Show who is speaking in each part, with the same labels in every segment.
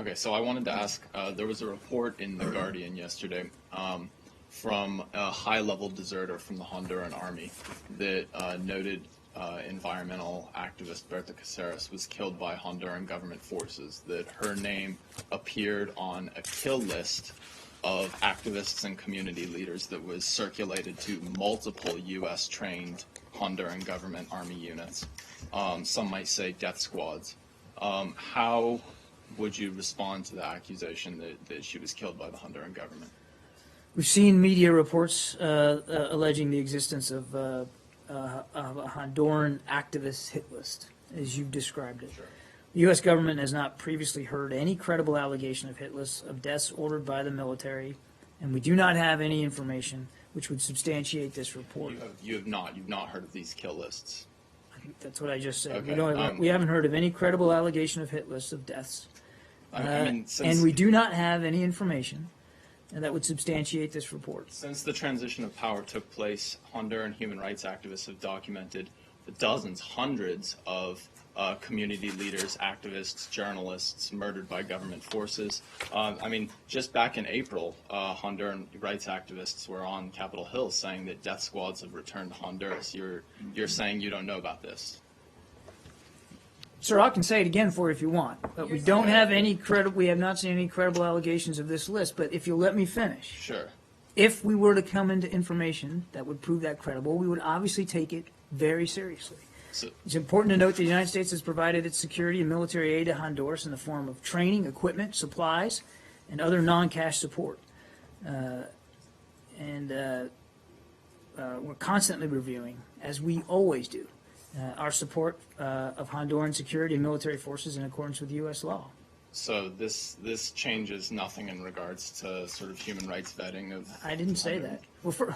Speaker 1: Okay, so I wanted to ask, there was a report in The Guardian yesterday from a high-level deserter from the Honduran army that noted environmental activist Berta Caceres was killed by Honduran government forces, that her name appeared on a kill list of activists and community leaders that was circulated to multiple U.S.-trained Honduran government army units. Some might say death squads. How would you respond to the accusation that she was killed by the Honduran government?
Speaker 2: We've seen media reports alleging the existence of a Honduran activist hit list, as you've described it.
Speaker 1: Sure.
Speaker 2: The U.S. government has not previously heard any credible allegation of hit lists of deaths ordered by the military, and we do not have any information which would substantiate this report.
Speaker 1: You've not heard of these kill lists?
Speaker 2: I think that's what I just said.
Speaker 1: Okay.
Speaker 2: We haven't heard of any credible allegation of hit lists of deaths.
Speaker 1: And
Speaker 2: we do not have any information that would substantiate this report.
Speaker 1: Since the transition of power took place, Honduran human rights activists have documented the dozens, hundreds of community leaders, activists, journalists murdered by government forces. Just back in April, Honduran rights activists were on Capitol Hill saying that death squads have returned to Honduras. You're saying you don't know about this?
Speaker 2: Sir, I can say it again for you if you want, but we don't have any we have not seen any credible allegations of this list, but if you'll let me finish.
Speaker 1: Sure.
Speaker 2: If we were to come into information that would prove that credible, we would obviously take it very seriously. It's important to note that the United States has provided its security and military aid to Honduras in the form of training, equipment, supplies, and other non-cash support. We're constantly reviewing, as we always do, our support of Honduran security and military forces in accordance with U.S. law.
Speaker 1: So this changes nothing in regards to sort of human rights vetting of...
Speaker 2: I didn't say that. Well,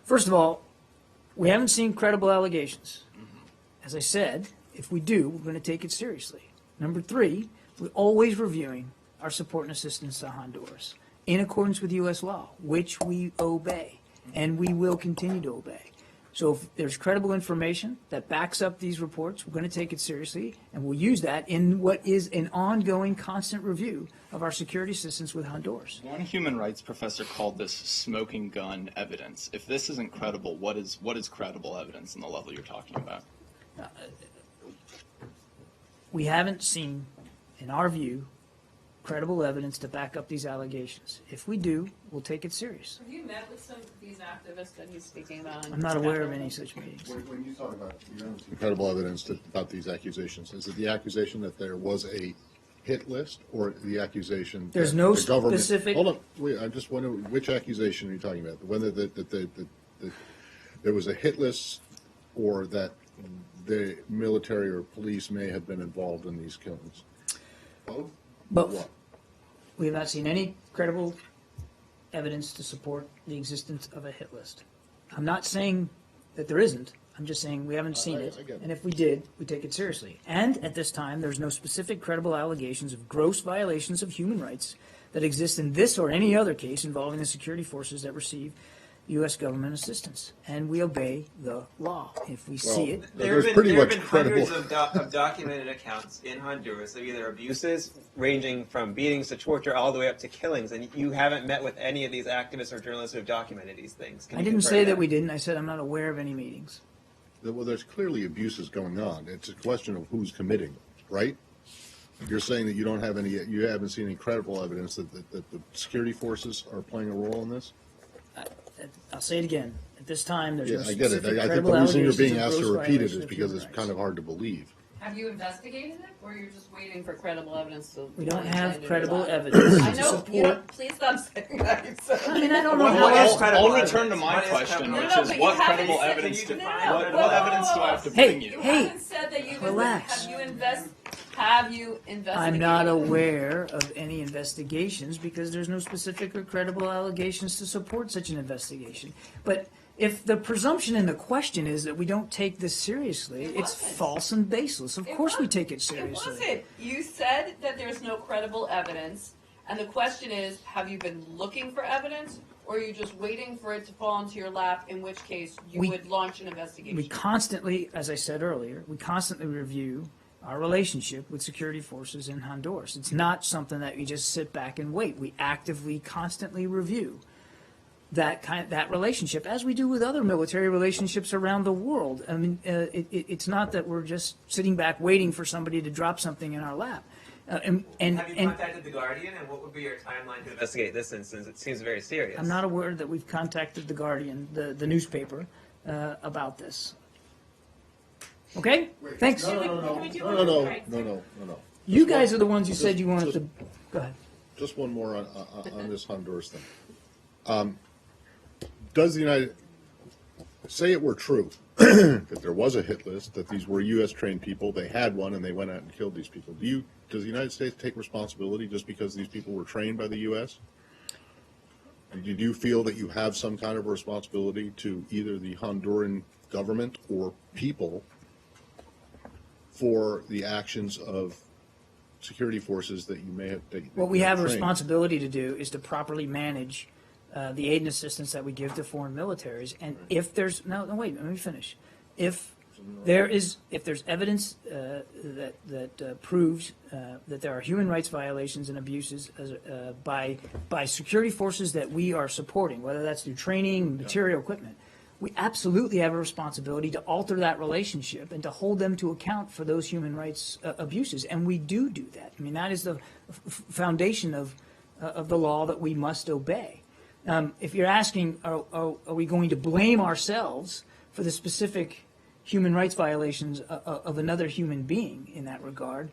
Speaker 2: first of all, we haven't seen credible allegations. As I said, if we do, we're going to take it seriously. Number three, we're always reviewing our support and assistance to Honduras in accordance with U.S. law, which we obey, and we will continue to obey. So if there's credible information that backs up these reports, we're going to take it seriously, and we'll use that in what is an ongoing, constant review of our security assistance with Honduras.
Speaker 1: One human rights professor called this smoking gun evidence. If this isn't credible, what is credible evidence in the level you're talking about?
Speaker 2: We haven't seen, in our view, credible evidence to back up these allegations. If we do, we'll take it serious.
Speaker 3: Have you met with some of these activists that he's speaking about?
Speaker 2: I'm not aware of any such meetings.
Speaker 4: When you talk about you haven't seen credible evidence about these accusations, is it the accusation that there was a hit list, or the accusation
Speaker 2: There's
Speaker 4: that
Speaker 2: no
Speaker 4: the government...
Speaker 2: specific...
Speaker 4: Hold on, wait, I just wonder which accusation are you talking about? Whether there was a hit list, or that the military or police may have been involved in these killings? Both?
Speaker 2: Both. We have not seen any credible evidence to support the existence of a hit list. I'm not saying that there isn't. I'm just saying we haven't seen it. And if we did, we take it seriously. And at this time, there's no specific credible allegations of gross violations of human rights that exist in this or any other case involving the security forces that receive U.S. government assistance, and we obey the law. If we see it,
Speaker 5: There have been hundreds of documented accounts in Honduras of either abuses ranging from beatings to torture all the way up to killings, and you haven't met with any of these activists or journalists who have documented these things.
Speaker 2: I didn't say that we didn't. I said I'm not aware of any meetings.
Speaker 4: Well, there's clearly abuses going on. It's a question of who's committing them, right? You're saying that you haven't seen any credible evidence that the security forces are playing a role in this?
Speaker 2: I'll say it again. At this time, there's no
Speaker 4: I get it.
Speaker 2: specific
Speaker 4: I think
Speaker 2: credible
Speaker 4: the reason you're
Speaker 2: allegations
Speaker 4: being
Speaker 2: of
Speaker 4: asked to
Speaker 2: gross
Speaker 4: repeat it
Speaker 2: violations
Speaker 4: is
Speaker 2: of
Speaker 4: because
Speaker 2: human
Speaker 4: it's
Speaker 2: rights.
Speaker 4: kind of hard to believe.
Speaker 3: Have you investigated it, or you're just waiting for credible evidence to...
Speaker 2: We don't have credible evidence
Speaker 3: I
Speaker 2: to
Speaker 3: know,
Speaker 2: support.
Speaker 3: please stop saying that.
Speaker 2: I mean, I don't know how else.
Speaker 1: I'll return to my question, which is what credible evidence what evidence do I have to bring you?
Speaker 3: You haven't said that you've...
Speaker 2: Relax.
Speaker 3: Have you investigated?
Speaker 2: I'm not aware of any investigations because there's no specific or credible allegations to support such an investigation. But if the presumption in the question is that we don't take this seriously, it's false and baseless. Of course we take it seriously.
Speaker 3: It wasn't. You said that there's no credible evidence, and the question is, have you been looking for evidence, or are you just waiting for it to fall into your lap, in which case you would launch an investigation?
Speaker 2: We constantly, as I said earlier, we constantly review our relationship with security forces in Honduras. It's not something that we just sit back and wait. We actively, constantly review that relationship, as we do with other military relationships around the world. I mean, it's not that we're just sitting back waiting for somebody to drop something in our lap.
Speaker 5: Have you contacted the Guardian, and what would be your timeline to investigate this instance? It seems very serious.
Speaker 2: I'm not aware that we've contacted the Guardian, the newspaper, about this. Okay? Thanks.
Speaker 4: No.
Speaker 2: You guys are the ones who said you wanted to. Go ahead.
Speaker 4: Just one more on this Honduras thing. Does the United say it were true that there was a hit list, that these were U.S. trained people, they had one, and they went out and killed these people? Does the United States take responsibility just because these people were trained by the U.S.? Did you feel that you have some kind of responsibility to either the Honduran government or people for the actions of security forces that you may have taken?
Speaker 2: What we have a responsibility to do is to properly manage the aid and assistance that we give to foreign militaries. And if there's wait, let me finish. If there's evidence that proves that there are human rights violations and abuses by security forces that we are supporting, whether that's through training, material, equipment, we absolutely have a responsibility to alter that relationship and to hold them to account for those human rights abuses. And we do that. I mean, that is the foundation of the law that we must obey. If you're asking, are we going to blame ourselves for the specific human rights violations of another human being in that regard,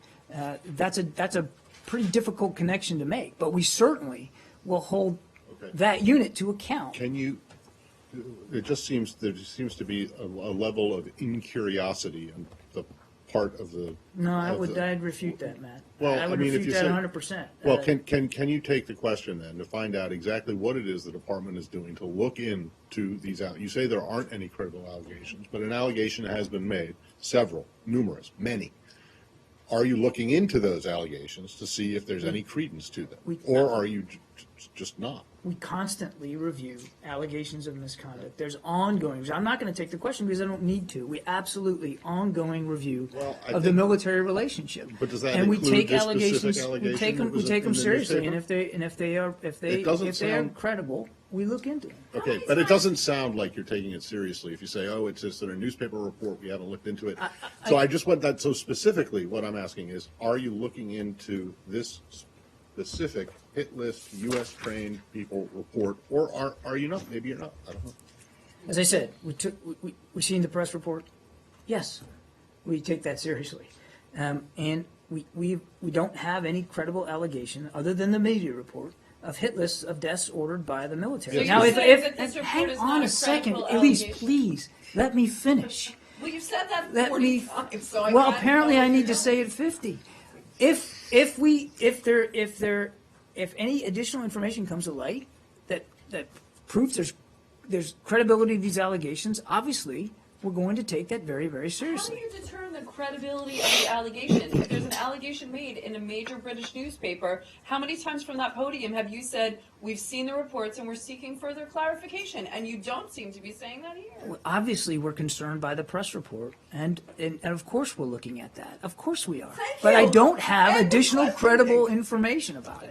Speaker 2: that's a pretty difficult connection to make. But we certainly will hold that unit to account.
Speaker 4: Can you? There seems to be a level of incuriosity on the part of the.
Speaker 2: No, I'd refute that, Matt.
Speaker 4: Well,
Speaker 2: I would refute that 100%.
Speaker 4: Well, can you take the question then to find out exactly what it is the department is doing to look into these out? You say there aren't any credible allegations, but an allegation has been made, several, numerous, many. Are you looking into those allegations to see if there's any credence to them, or are you just not?
Speaker 2: We constantly review allegations of misconduct. There's ongoing. I'm not going to take the question because I don't need to. We absolutely ongoing review of the military relationship.
Speaker 4: But does that
Speaker 2: and we
Speaker 4: include
Speaker 2: take
Speaker 4: this
Speaker 2: allegations.
Speaker 4: specific
Speaker 2: We take them. We take them seriously. And if they are credible, we look into them.
Speaker 4: Okay, but it doesn't sound like you're taking it seriously if you say, oh, it's just in a newspaper report, we haven't looked into it. So I just want that. So specifically, what I'm asking is, are you looking into this specific hit list, U.S. trained people report, or are you not? Maybe you're not. I don't know.
Speaker 2: As I said, we seen the press report. Yes, we take that seriously, and we don't have any credible allegation other than the media report of hit lists of deaths ordered by the military.
Speaker 3: So
Speaker 2: now,
Speaker 3: you're saying that this report
Speaker 2: hang
Speaker 3: is
Speaker 2: on
Speaker 3: not
Speaker 2: a
Speaker 3: a
Speaker 2: second,
Speaker 3: credible
Speaker 2: Elise,
Speaker 3: allegation?
Speaker 2: please let me finish.
Speaker 3: Well, you've said that
Speaker 2: Let
Speaker 3: 40
Speaker 2: me.
Speaker 3: times, so I
Speaker 2: Well,
Speaker 3: can't
Speaker 2: apparently,
Speaker 3: know
Speaker 2: I
Speaker 3: if
Speaker 2: need
Speaker 3: you're
Speaker 2: to
Speaker 3: not.
Speaker 2: say it 50. If any additional information comes to light that proves there's credibility to these allegations, obviously we're going to take that very, very
Speaker 3: How do
Speaker 2: seriously.
Speaker 3: you determine the credibility of the allegation? If there's an allegation made in a major British newspaper, how many times from that podium have you said, we've seen the reports and we're seeking further clarification? And you don't seem to be saying that here.
Speaker 2: Well, obviously, we're concerned by the press report, and of course we're looking at that. Of course we are.
Speaker 3: Thank
Speaker 2: But I
Speaker 3: you.
Speaker 2: don't have
Speaker 3: End of
Speaker 2: additional
Speaker 3: question.
Speaker 2: credible information about it.